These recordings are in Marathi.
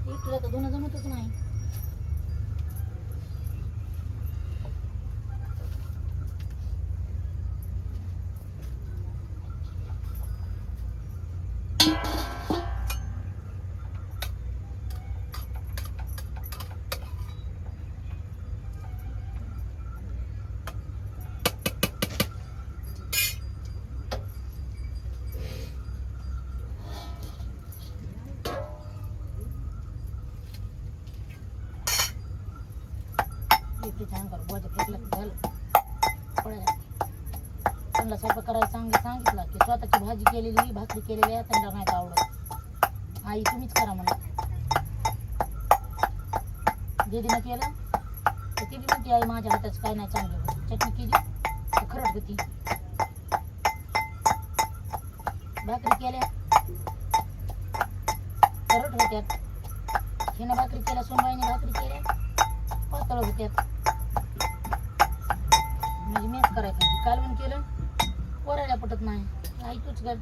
एकटीला तर दोन जमतच नाही. एकटी छान कर बोजा फेकला की झालं. पळायला त्यांना स्वयंपाक करायला सांगितलं की स्वतःची भाजी केलेली भाकरी केलेली आहे त्यांना नाही आवडत. आई तुम्हीच करा म्हणा. दीदीनं केलं तर ती बी म्हणते आई माझ्या हाताचं काय नाही चांगलं होतं. चटणी केली तर खरड होती. भाकरी केल्या खरड होत्यात. हिनं भाकरी केल्या सोनबाईने भाकरी केल्या पातळ होत्यात. म्हणजे मीच करायला पाहिजे. कालवण केलं पोरायला पटत नाही. आई तूच कर.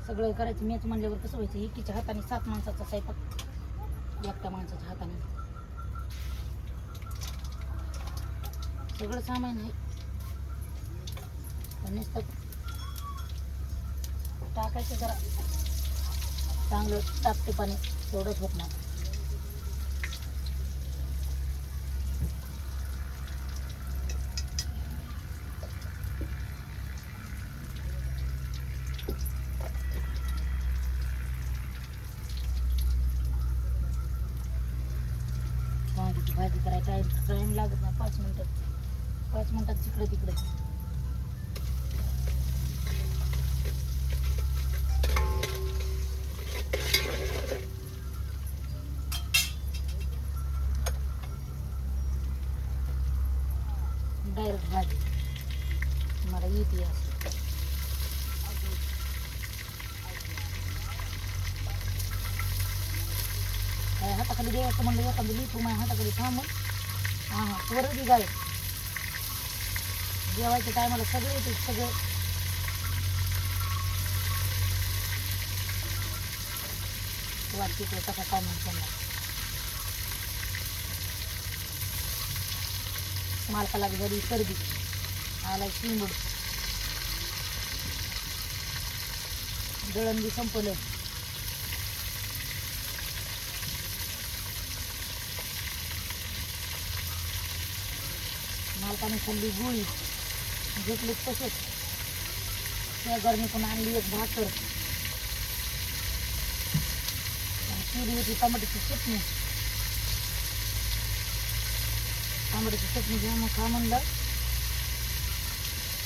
सगळं करायचं मीच म्हणल्यावर कसं व्हायचं. एकीच्या हाताने 7 माणसाचा स्वयंपाक एकट्या माणसाच्या हाताने सगळं सामान आहे. पण नुसतं टाकायचं जरा चांगलं टाकते पाणी तेवढंच होत नाही. वांग्याची भाजी करायला टाईम लागत नाही. 5 मिनिटात तिकडे तिकडे. डायरेक्ट भाजी मला येते असं. हाताखाली द्यायचं म्हणलं एखादं लिहितो माझ्या हाताखाली थांबून. हां पोरं बी गाय जेवायच्या टायमाला सगळे येते सगळे. वाटते कसा काय म्हणतो मालकाला घरी सर्दी आला शिंगूड दळण बी संपलं. मालकाने खाल्ली गोळी घेतली तसेच. त्या गरमीतून आणली एक भाकर केली होती टमाट्याची चटणी. टमाट्याची चटणी घेऊन मग खा म्हणलं.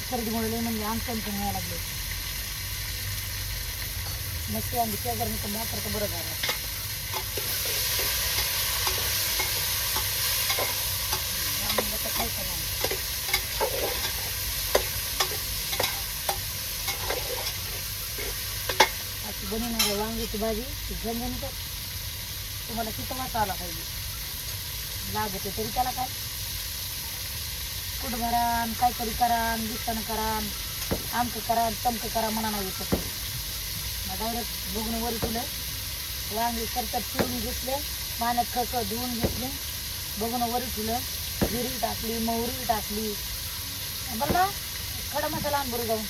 सर्दीमुळे म्हणजे आमचं पण व्हायला लागले. मस्ती आणली त्या गरमीतून भाकर तर बरं झालं. बनवणाऱ्या वांग्याची भाजी झणझणीत तुम्हाला किती वाचा आला पाहिजे. लागते तरी त्याला काय कुठं भरान काहीतरी करान दिसताना करान आमकं करा तमकं करा म्हणा नाही येत. मग डायरेक्ट बघून वर तुलं वांगे करतात चिरून घेतले पाण्यात खळखळ धुवून घेतले बघून वर तुलं जिरी टाकली मोहरी टाकली. बरं ना खडा मसाला आण बरं जाऊन.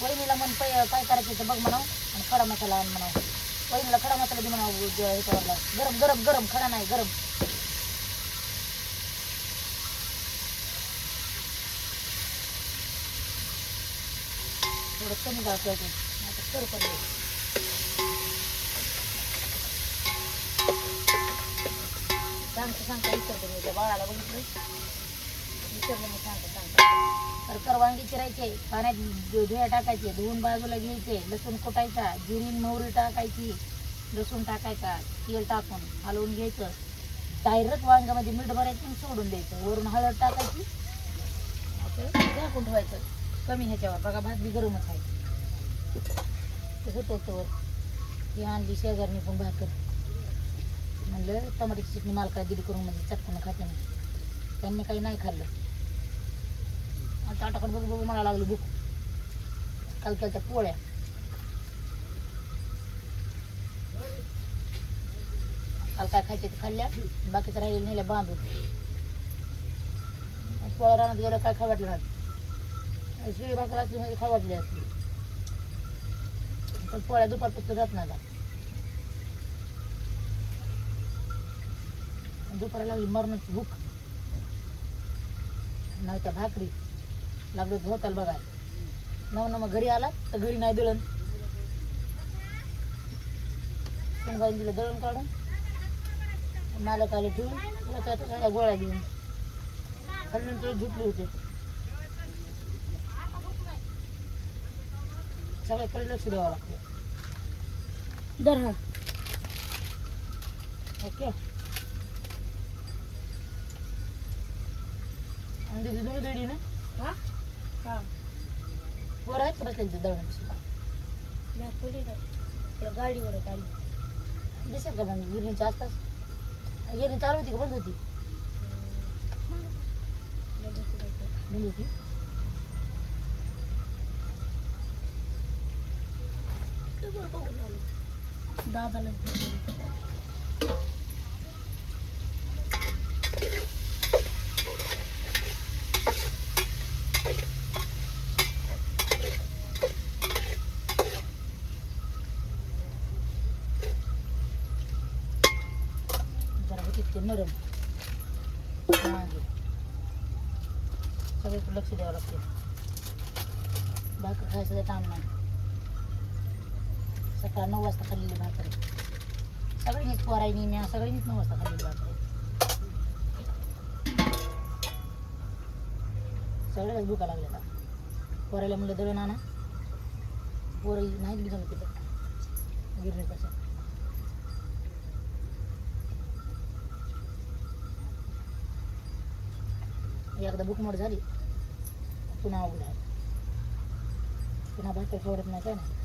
वहिनीला म्हण काय करायचं तर बघ म्हणावं आणि खडा मसाला आण म्हणावं. वहिनीला खडा मसाला दे म्हणावं ह्याच्यावरला गरम गरम गरम खडा नाही गरम. थोडं कमी घालायचं आता कर पण सांगता विचारते मी त्या बाळाला बघितलं विचारलं मी सांगता तर वांगी चिरायचे पाण्यात धुया टाकायचे धुवून बाजूला घ्यायचे लसूण कुटायचा जिरी मोहरी टाकायची लसूण टाकायचा तेल टाकून हलवून घ्यायचं. डायरेक्ट वांग्यामध्ये मीठ भरायचं आणि सोडून द्यायचं. वरून हळद टाकायची झाकून ठेवायचं कमी ह्याच्यावर. बघा भात बी गरमच आहे तसं त्याच्यावर ही आणली शेजारनी पण भाकर म्हणलं टमाट्याची चटणी मालका दिली करून म्हणजे चटकून खाते नाही. त्यांनी काही नाही खाल्लं. ताटाकडे बघू बघू मला लागली भूक. काल केल्या त्या पोळ्या सकाळ काय खायचे ते खाल्ल्या, बाकीचं राहिले नेल्या बांधून. पोळ्या रानात गेलं काय खाऊ वाटलं नाही. शिळी भाकर असली म्हणजे खाऊ वाटली असली, पण पोळ्या दुपारपासून जात नाही. दुपारा लागली मरणाची भूक, नाही त्या भाकरी लागलो झोताल बघायला. मग घरी आला तर घरी नाही दळण. संध्याकाळी दिलं दळण काढून, मालक आले ठेवून तुला त्या सगळ्या गोळ्या घेऊन खाल्ल्यानंतर झुटले होते. सगळ्याकडे लक्ष द्यावं लागतं. दर हा ओके. आणि तिथे दोन दडी ना हा हा वर आहेत का बसल्या तिथे दळणाची गाडीवर गाडी दिसेल का? मग गिरणीच्या आसपास गिरणी चालू होती का बंद होती? बंद होती. दादाला ते नरम सगळीकडे लक्ष द्यावं लागते. भाकर खायचं काम नाही. सकाळ 9 वाजता खाल्लेली भाकर सगळ्यांनीच, पोरायनी म्या सगळ्यांनीच 9 वाजता खाल्लेली भाकर. सगळ्यालाच भुका लागलेला. पोरायला म्हणलं दळण आणा, पोरं नाहीत बी जमत तिथं गिरणीपासून. एकदा बुकमोड झाली पुन्हा अवघड आहे. पुन्हा भाकर खवडत नाही काय नाही.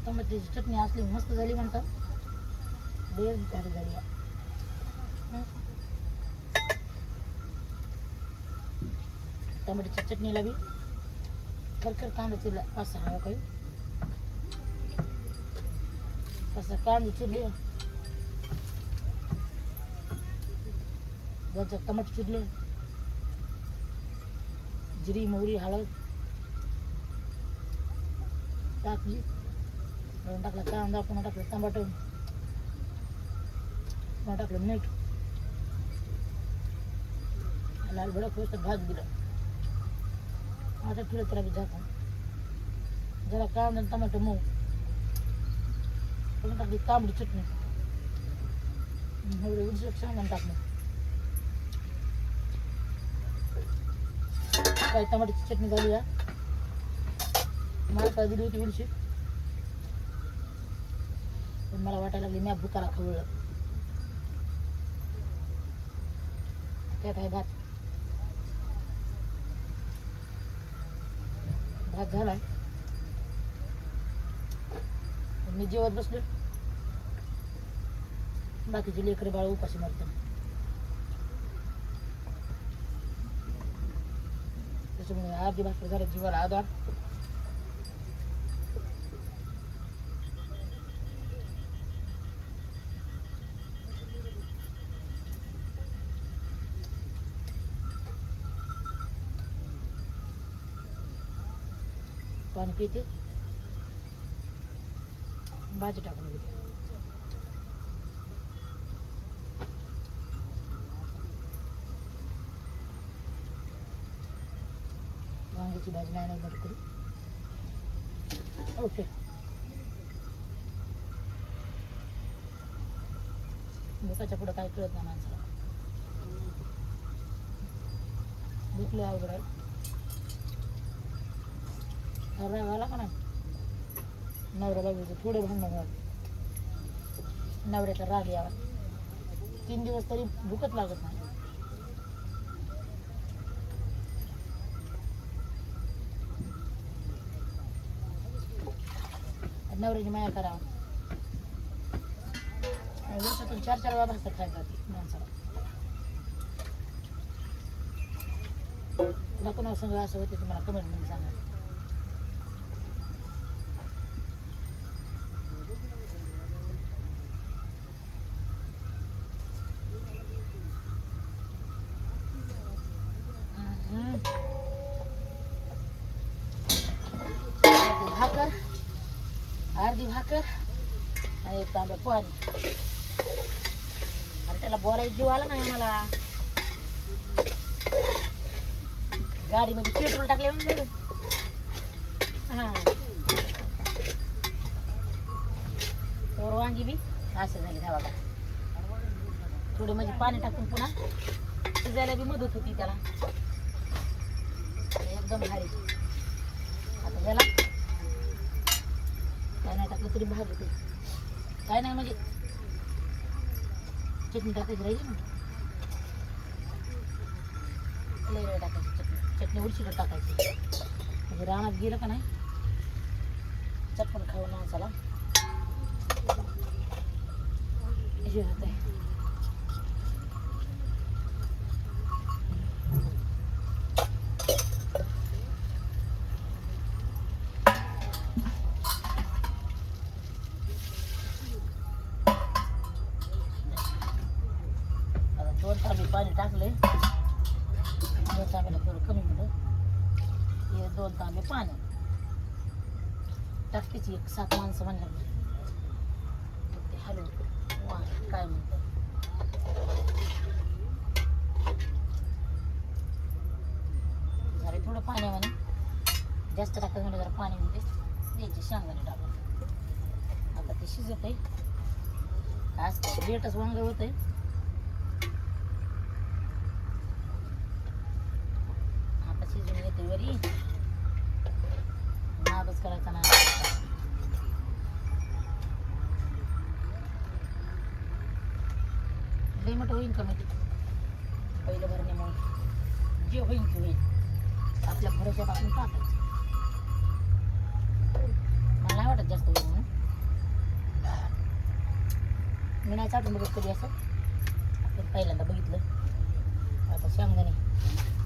टमाट्याची चटणी असली मस्त झाली म्हणतात. लय भारी झाली. टमाट्याच्या चटणीला बी खरखर कांदा चिरला 5-6 हवा काही 5-6 कांदे चिरले, टमाटे चिरले, जिरी मोहरी हळद टाकली, टाकला कांदा, पुन्हा टाकलं टमाटर, पुन्हा टाकलं मीठ, लाल भडक होत भात दिलं. आता ठेवलं त्याला बी झाकून. जरा कांदा टमाटर मऊ, पुन्हा टाकली तांबडी चटणी, उडीचं सामान टाकलं. काय टमाट्याची चटणी झाली या मला काय दिली होती उलशी, पण मला वाटायला लागली मी भुकाला खवळलं. त्यात आहे भात. भात झालाय, मी जेवत बसलो. बाकीचे लेकरं बाळ उपाशी मारतात. त्याच्यामुळे अर्धी भाकर झाली जीवाला आधार. पाणी पिते, भाजी टाकून घेते. वांग्याची भाजी नाही बट करू. ओके, भुकाच्या पुढं काय कळत नाही माणसाला. भुकले अवघड आहे. राग आला का नाही नवऱ्या बाजूचं थोडे भांडण झालं. नवऱ्याचा राग यावा 3 दिवस तरी भूकच लागत नाही. नवऱ्याची माया करावं. वर्षातून 4-4 वेळा भाकर खायला जाते माणसाला. तुला कोणा संग असं होते तुम्हाला कमेंट मध्ये सांगा. अर्धी भाकर आणि 1 तांब्या पाणी. आणि त्याला बोलायचं जीव आला नाही मला. गाडीमध्ये पेट्रोल टाकले म्हणून हा तर वांगी बी असं झाली धावा का थोडं म्हणजे पाणी टाकून पुन्हा शिजायला बी मदत होती त्याला. एकदम भारी. आता त्याला काय नाही टाकलं तरी भारी होते. काय नाही म्हणजे चटणी टाकायची राहिली ना लई वेळ टाकायची चटणी उलशीला टाकायची म्हणजे रानात गेलं का नाही चटपण खाऊन माणसाला हे होत आहे. आता 2 तांबे पाणी टाकले. 2 तांब्याला थोडं कमी होतं. हे 2 तांबे पाणी टाकतेच. 7 माणसं म्हणलं ते हॅलो वा काय म्हणतात जरा थोडं पाण्यामध्ये जास्त टाकायचं म्हणजे जरा पाणी म्हणजे द्यायचे शेंगदाणे टाकून. आता ते शिजत आहे. आज लेटच वांग होत आहे. आता शिजून येते वरी नादच करायचा ना. लई मोठं होईन का म्हणजे पहिलं भरण्यामुळे जे होईन ते होईल. आपल्या भरोश्यात आपण टाकायचं. मला नाही वाटत जास्त होईल म्हणून. मी नाही चाटून बघत कधी असं. आपण पहिल्यांदा बघितलं. आता शेंगदाणे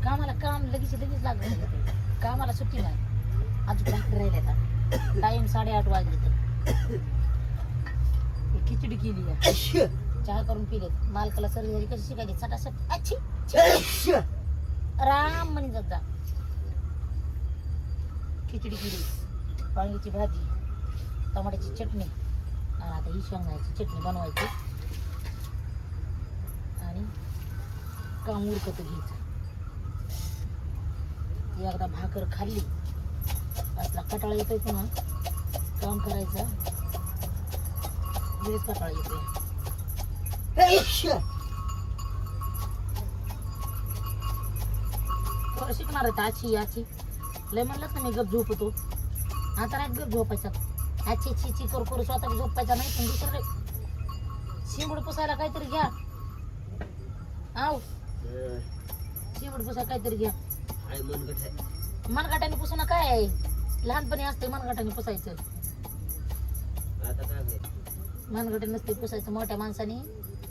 कामाला काम लगेच लागलं. कामाला सुट्टी नाही. अजून भाकरी राहिले आता टाईम 8:30 वाजले तर खिचडी केली आहे. चहा करून पिले. मालकाला सर्दी झाली कशी शिकायची सटासट अच्छी राम म्हणे जाता. खिचडी केली वांगीची भाजी टमाट्याची चटणी आणि आता ही शेंगदाण्याची चटणी बनवायची आणि काम उरकत घ्यायचं. एकदा भाकर खाल्ली असला कटाळा येतोय पुन्हा काम करायचं वेळेस कटाळा येतोय. शिकणार आहे आची याची लय म्हणलंच ना मी गप झोपतो. आता नाही गप झोपायचा. आची ची करू करू स्वतः झोपायचा नाही. पण दुसरं शिंबूड पुसायला काहीतरी घ्या. आव शिंबूड पुसायला काहीतरी घ्या. मनगटाने पुसणं काय आहे. लहानपणी असते मनगटाने पुसायचं. मनगटे नसते पुसायचं. मोठ्या माणसाने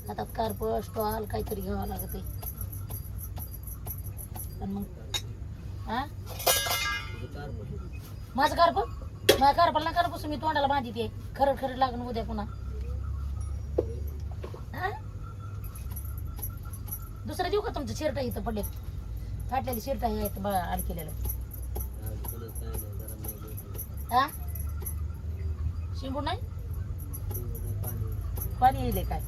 हातात कार्प स्टॉल काहीतरी घ्यावं लागते. पण मग हा माझं कार्प माझ्या कार्पाला नका पुसून मी तोंडाला बांधते. खरड खरड लागून उद्या पुन्हा. दुसरं देऊ का तुमचं शिरटा इथं पडले फाटलेली शिरटा हे आहेत बघा अडकेलेलं. हा शिंबूड नाही पाणी येईल काय.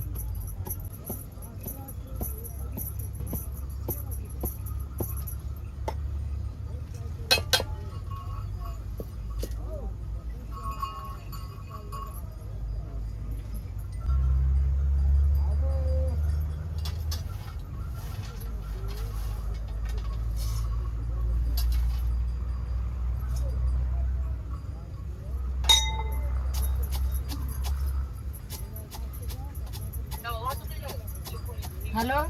हॅलो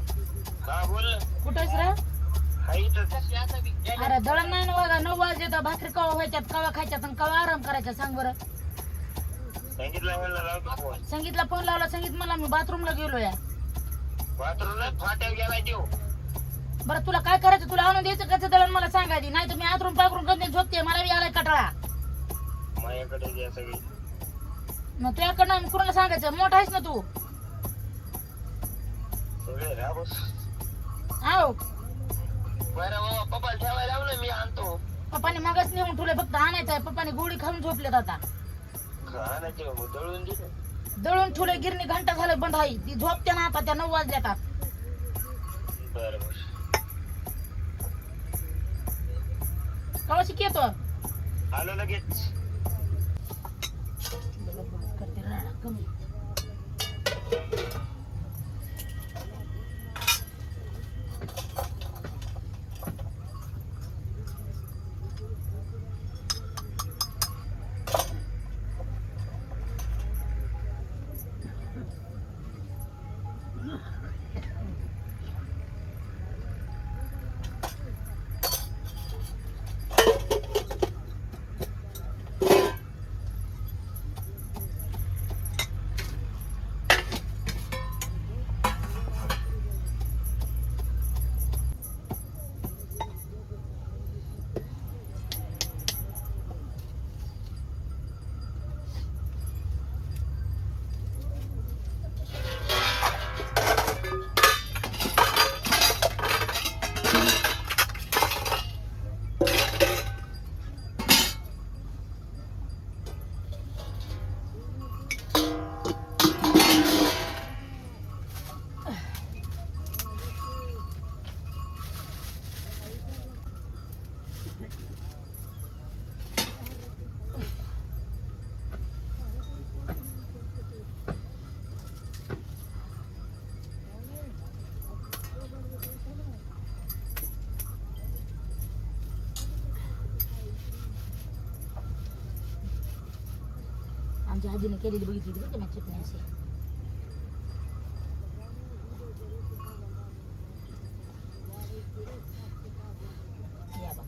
कुठं आहेस रे. अरे दळण नाही ना बघा 9 वाजता भाकरी कवा व्हायच्यात कवा खायच्यात आणि कवा आराम करायचा सांग बरं. संगीतला फोन लावला. संगीत मला मी बाथरूमला गेलो या. बरं तुला काय करायचं? तुला आणून द्यायचं कच्चं दळण मला सांगायची. नाही तर मी आतरून पाकरून कधी झोपते. मला बी आलाय कटाळा. मग तुझ्याकडनं कुणाला सांगायचं? मोठा आहेस ना तू. आहो पप्पाने मगच नेऊन ठेवले. फक्त आणायचं आहे. पप्पाने गोळी खाऊन झोपलेत आता. दळून ठेवले. गिरणी घंटा झालं बंद आहे. ती झोपते ना आता. त्या 9 वाजल्या. कवा शिकेतो आलो लगेच. करते राडा कमी. आमच्या आजीने केलेली बघितली होती बघा चटणी अशी. या बघा.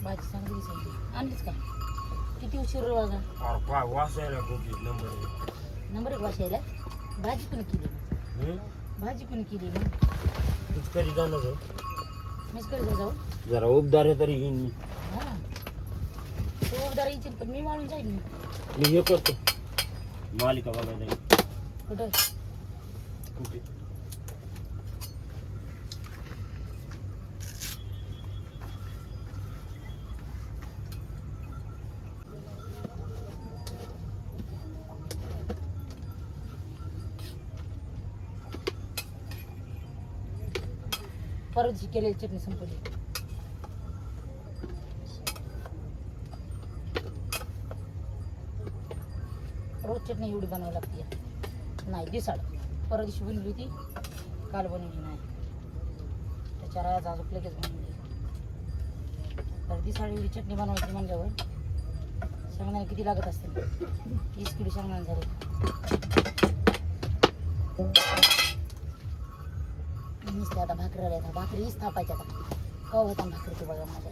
भाजी चांगली दिसायची. आणलीच का? किती उशीर बघा. वासायला खूप नंबर 1 वाशायला. भाजी कोणी केली? भाजी कोणी केली मग? तूच करी जाणार मीच कधी जाऊ? जरा उबदार आहे तरी येईन. हां तू उबदार येशील पण मी वाळून जाईन. मी हे करतो मालिका बघायला जाईल. कुठं? कुठे? परत जी केलेली चटणी संपली. रोज चटणी एवढी बनावी लागते. नाही दिसाड परत दिवशी बनवली होती. काल बनवली नाही. त्याच्यावर आज अजून लगेच बनवली. तर दिसाड एवढी चटणी बनवायची म्हणल्यावर शेंगदाणे किती लागत असतील? 30 किलो शेंगदाणे झाले. नुसते आता भाकरी राहिल्या. भाकरीच थापायच्या आता. कवा होता भाकरी तू बघा माझ्या.